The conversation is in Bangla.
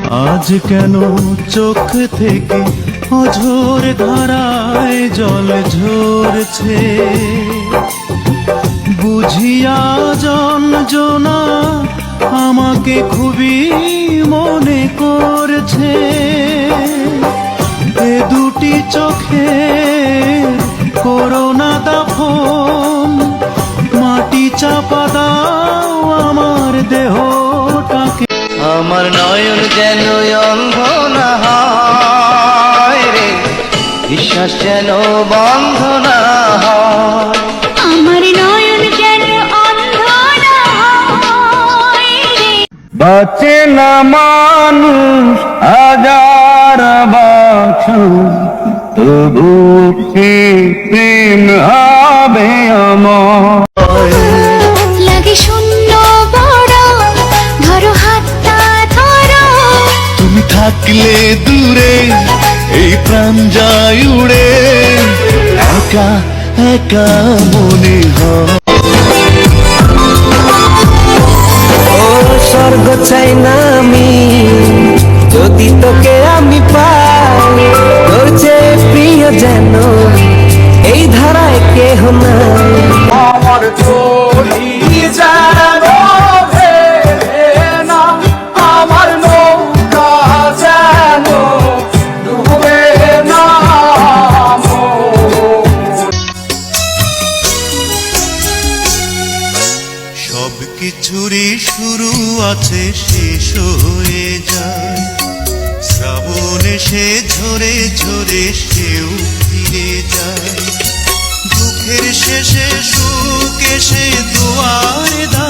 আজ কেন চোখ থেকে অঝোর ধারায় জল ঝরছে, বুঝিয়া জনজনা আমাকে খুবই মনে করছে। এ দুটি চোখে করোনা দাফন, মাটি চাপা দাও আমার দেহটাকে। আমার নয়ন যেন অন্ধ না হয় রে, বিশ্বাস যেন বন্ধ না হয়। আমার নয়ন যেন অন্ধ না হয় রে। বাঁচে না মানুষ হাজার বছর, তবু কি প্রেম হবে আমার। লাগে শূন্য বড়, ধরো হাতটা ধরো। তুমি থাকলে দূরে এই প্রাণ যায় উড়ে, একা একা মনে হয়। ও স্বর্গ চাই না আমি, যদি তোকে আমি পাই, তোর চেয়ে প্রিয় যেন এই ধারায় কেহ নাই। আমার চলি যেন ভেবে না, আমার নৌকা যেন ডুবে না। সব কিছুরই শুরু আছে, শেষ হয়ে যায়। শ্রাবণ এসে ঝরে ঝরে সেও ফিরে যায়। দুঃখের শেষে সুখ এসে দুয়ারে দাঁড়ায়।